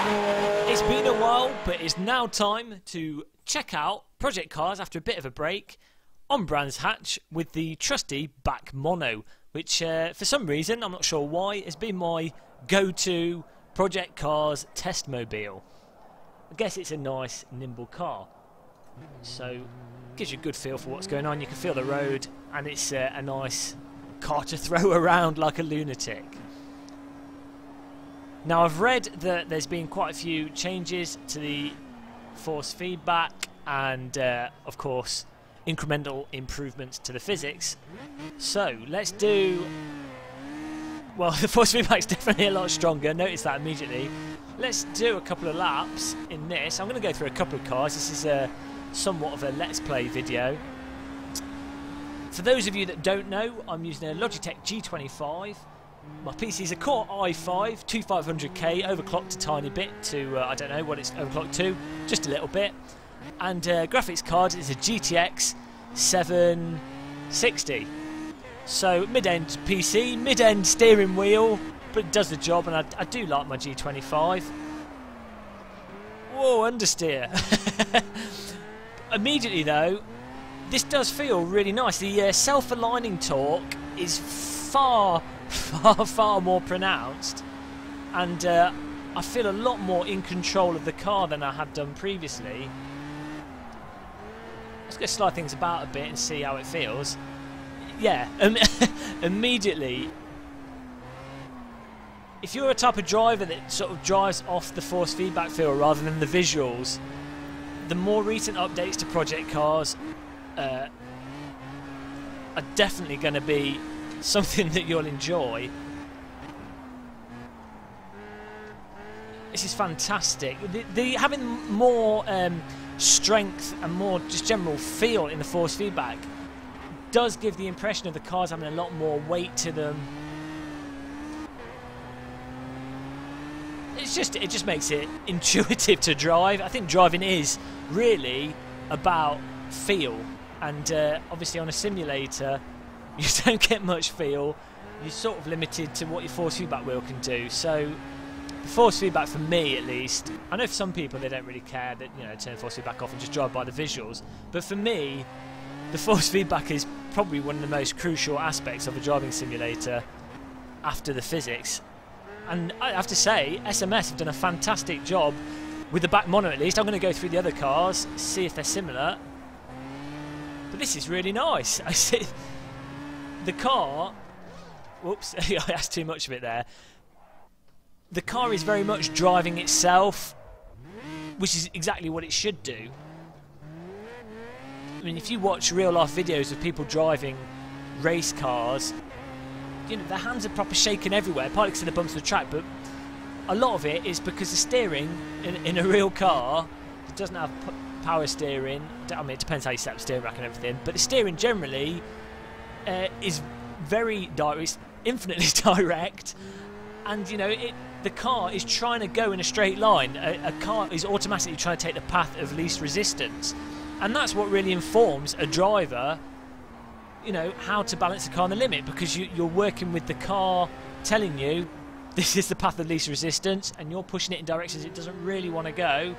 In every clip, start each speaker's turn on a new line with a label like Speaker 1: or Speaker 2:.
Speaker 1: It's been a while, but it's now time to check out Project Cars after a bit of a break on Brands Hatch with the trusty back mono, which for some reason, I'm not sure why, has been my go-to Project Cars test mobile. I guess it's a nice, nimble car, so gives you a good feel for what's going on. You can feel the road, and it's a nice car to throw around like a lunatic. Now, I've read that there's been quite a few changes to the force feedback and, of course, incremental improvements to the physics. So, let's do... Well, the force feedback's definitely a lot stronger, notice that immediately. Let's do a couple of laps in this. I'm going to go through a couple of cars. This is somewhat of a Let's Play video. For those of you that don't know, I'm using a Logitech G25. My PC's a Core i5 2500K, overclocked a tiny bit to, I don't know what it's overclocked to, just a little bit. And graphics card is a GTX 760. So mid-end PC, mid-end steering wheel, but it does the job, and I do like my G25. Whoa, understeer. Immediately though, this does feel really nice. The self-aligning torque is far more pronounced, and I feel a lot more in control of the car than I have done previously. Let's go slide things about a bit and see how it feels. Yeah, immediately, if you're a type of driver that sort of drives off the force feedback feel rather than the visuals, the more recent updates to Project Cars are definitely going to be something that you'll enjoy. This is fantastic. The having more strength and more just general feel in the force feedback does give the impression of the cars having a lot more weight to them. It just makes it intuitive to drive. I think driving is really about feel, and obviously on a simulator you don't get much feel. You're sort of limited to what your force feedback wheel can do. So the force feedback, for me at least, I know for some people they don't really care, that, you know, turn the force feedback off and just drive by the visuals, but for me the force feedback is probably one of the most crucial aspects of a driving simulator after the physics. And I have to say, SMS have done a fantastic job with the back mono at least. I'm going to go through the other cars, see if they're similar, but this is really nice. I see the car, whoops, I asked too much of it there. The car is very much driving itself, which is exactly what it should do. I mean, if you watch real life videos of people driving race cars, you know, their hands are proper shaking everywhere, partly because of the bumps of the track, but a lot of it is because the steering in a real car doesn't have power steering. I mean, it depends how you set up the steering rack and everything, but the steering generally is very direct, it's infinitely direct, and you know, the car is trying to go in a straight line. A car is automatically trying to take the path of least resistance, and that's what really informs a driver, you know, how to balance the car on the limit, because you're working with the car telling you this is the path of least resistance, and you're pushing it in directions it doesn't really want to go,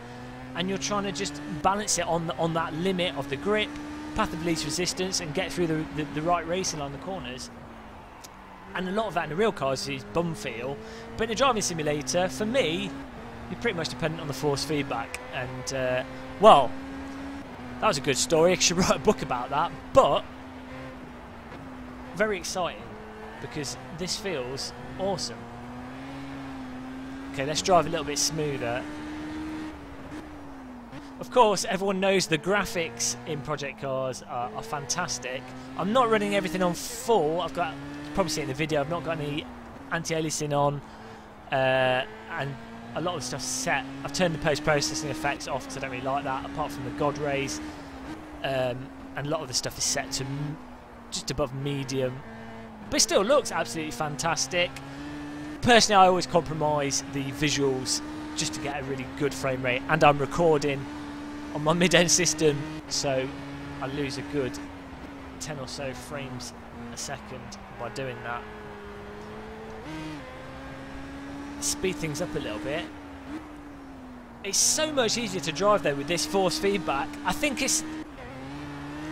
Speaker 1: and you're trying to just balance it on that limit of the grip, path of least resistance, and get through the right racing along the corners. And a lot of that in the real cars is bum feel, but in a driving simulator, for me, you're pretty much dependent on the force feedback. And well, that was a good story. I should write a book about that, but very exciting because this feels awesome. Okay, let's drive a little bit smoother. Of course, everyone knows the graphics in Project Cars are fantastic. I'm not running everything on full. I've got, probably seen in the video, I've not got any anti-aliasing on, and a lot of stuff's set. I've turned the post-processing effects off because I don't really like that, apart from the God rays, and a lot of the stuff is set to just above medium, but it still looks absolutely fantastic. Personally, I always compromise the visuals just to get a really good frame rate, and I'm recording on my mid-end system, so I lose a good 10 or so frames a second by doing that. Speed things up a little bit. It's so much easier to drive though with this force feedback. I think it's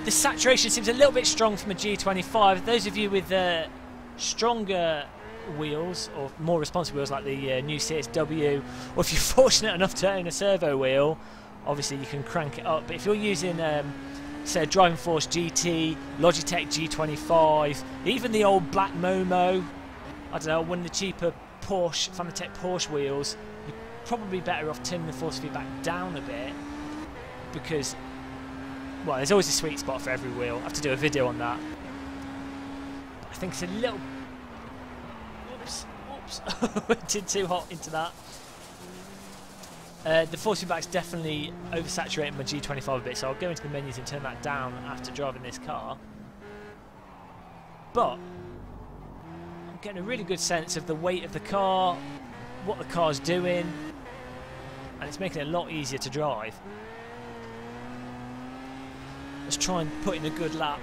Speaker 1: the saturation seems a little bit strong from a G25. Those of you with stronger wheels or more responsive wheels like the new CSW, or if you're fortunate enough to own a servo wheel, obviously you can crank it up. But if you're using say Driving Force GT, Logitech G25, even the old black Momo, I don't know, one of the cheaper Porsche, Fanatec Porsche wheels, you're probably better off turning the force feedback down a bit, because, well, there's always a sweet spot for every wheel. I have to do a video on that. I think it's a little... Oops. Did too hot into that. The force feedback's definitely oversaturating my G25 a bit, so I'll go into the menus and turn that down after driving this car. But I'm getting a really good sense of the weight of the car, what the car's doing, and it's making it a lot easier to drive. Let's try and put in a good lap.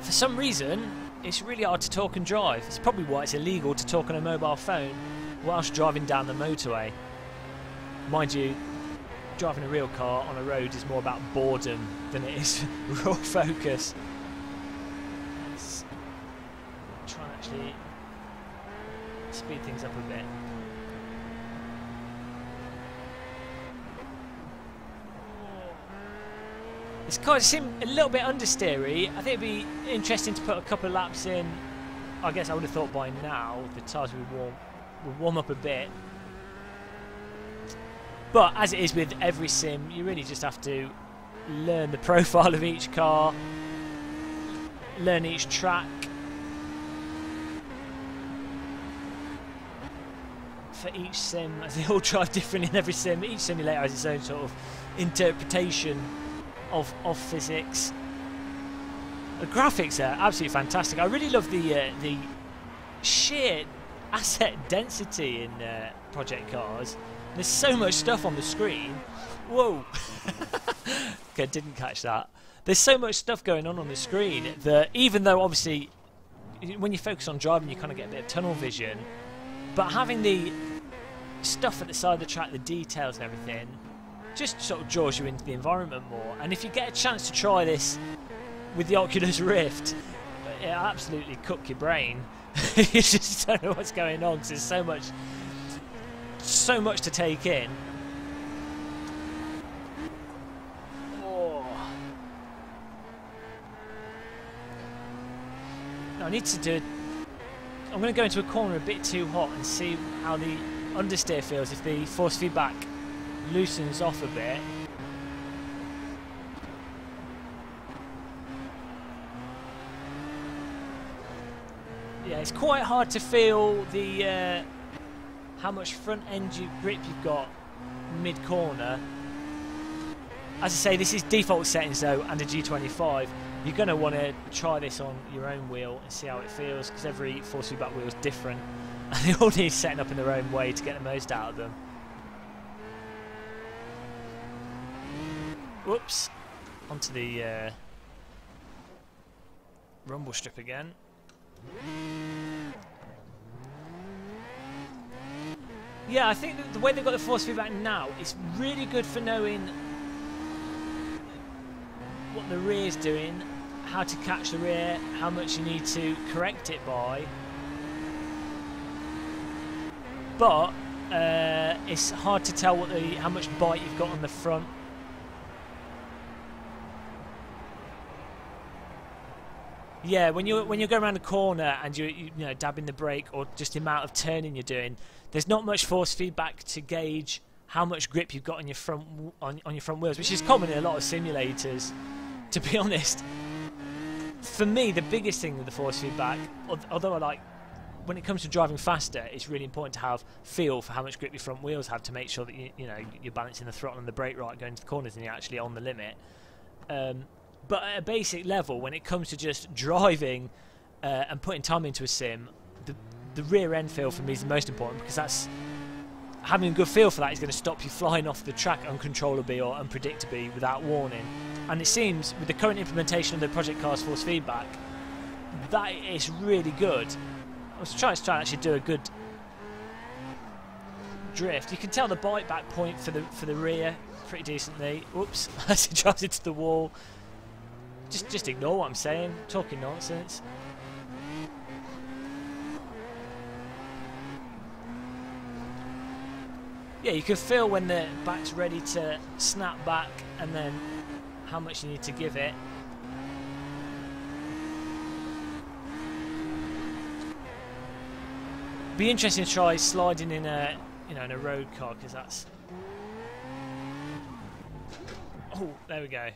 Speaker 1: For some reason, it's really hard to talk and drive. It's probably why it's illegal to talk on a mobile phone whilst driving down the motorway. Mind you, driving a real car on a road is more about boredom than it is raw focus. Let's try and actually speed things up a bit. This car seemed a little bit understeery. I think it'd be interesting to put a couple of laps in. I guess I would have thought by now the tyres would warm up a bit. But as it is with every sim, you really just have to learn the profile of each car, learn each track. For each sim, as they all drive different in every sim, each simulator has its own sort of interpretation of physics. The graphics are absolutely fantastic. I really love the sheer asset density in Project Cars. There's so much stuff on the screen. Whoa! Okay, didn't catch that. There's so much stuff going on the screen that even though obviously when you focus on driving you kind of get a bit of tunnel vision, but having the stuff at the side of the track, the details and everything, just sort of draws you into the environment more. And if you get a chance to try this with the Oculus Rift, it'll absolutely cook your brain. You just don't know what's going on because there's so much to take in. Oh. Now I need to do. I'm going to go into a corner a bit too hot and see how the understeer feels if the force feedback loosens off a bit. Yeah, it's quite hard to feel the how much front end grip you've got mid corner. As I say, this is default settings though, and a G25. You're going to want to try this on your own wheel and see how it feels, because every force feedback wheel is different and they all need setting up in their own way to get the most out of them. Whoops, onto the rumble strip again. Yeah, I think the way they've got the force feedback now is really good for knowing what the rear's doing, how to catch the rear, how much you need to correct it by. But it's hard to tell how much bite you've got on the front. Yeah, when you go around the corner and you know dabbing the brake or just the amount of turning you're doing, there's not much force feedback to gauge how much grip you've got on your front on your front wheels, which is common in a lot of simulators. To be honest, for me, the biggest thing with the force feedback, although I like when it comes to driving faster, it's really important to have feel for how much grip your front wheels have to make sure that you know you're balancing the throttle and the brake right going to the corners and you're actually on the limit. But at a basic level, when it comes to just driving and putting time into a sim, the rear end feel for me is the most important, because that's having a good feel for that is going to stop you flying off the track uncontrollably or unpredictably without warning. And it seems with the current implementation of the Project Cars force feedback, that is really good. I was trying to actually do a good drift. You can tell the bite back point for the rear pretty decently. Whoops, as it drives into the wall. Just ignore what I'm saying. Talking nonsense. Yeah, you can feel when the back's ready to snap back and then how much you need to give it. Be interesting to try sliding in a in a road car, because that's... Oh, there we go.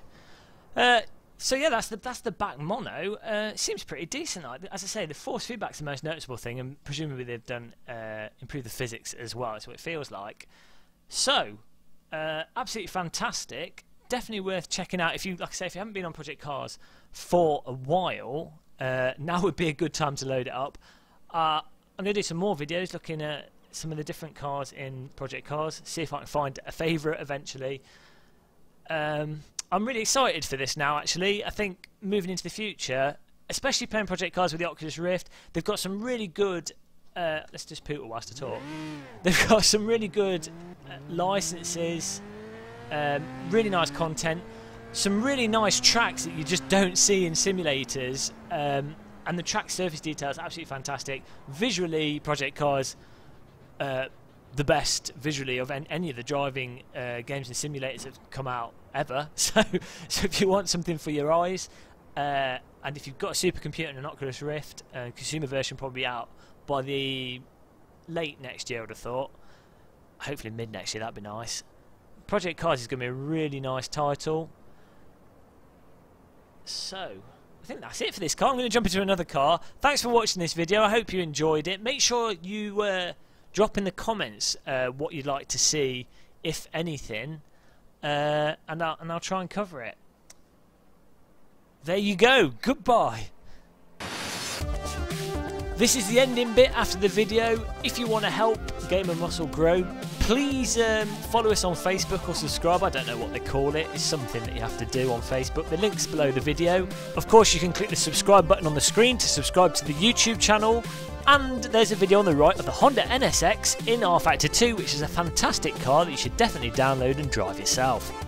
Speaker 1: So yeah, that's the back mono. It seems pretty decent. As I say, the force feedback's the most noticeable thing, and presumably they've done improved the physics as well. That's what it feels like. So, absolutely fantastic. Definitely worth checking out. If you, like I say, if you haven't been on Project Cars for a while, now would be a good time to load it up. I'm going to do some more videos looking at some of the different cars in Project Cars. See if I can find a favourite eventually. I'm really excited for this now, actually. I think moving into the future, especially playing Project Cars with the Oculus Rift, they've got some really good... let's just poodle whilst I talk. They've got some really good licenses, really nice content, some really nice tracks that you just don't see in simulators, and the track surface details are absolutely fantastic. Visually, Project Cars, the best visually of any of the driving games and simulators that have come out ever. So if you want something for your eyes, and if you've got a supercomputer and an Oculus Rift, consumer version probably out by the late next year, I would have thought. Hopefully mid next year, that'd be nice. Project Cars is going to be a really nice title. So, I think that's it for this car. I'm going to jump into another car. Thanks for watching this video. I hope you enjoyed it. Make sure you drop in the comments what you'd like to see, if anything, and I'll try and cover it. There you go. Goodbye. This is the ending bit after the video. If you want to help GamerMuscle grow, please follow us on Facebook or subscribe. I don't know what they call it. It's something that you have to do on Facebook. The link's below the video. Of course, you can click the subscribe button on the screen to subscribe to the YouTube channel. And there's a video on the right of the Honda NSX in R Factor 2, which is a fantastic car that you should definitely download and drive yourself.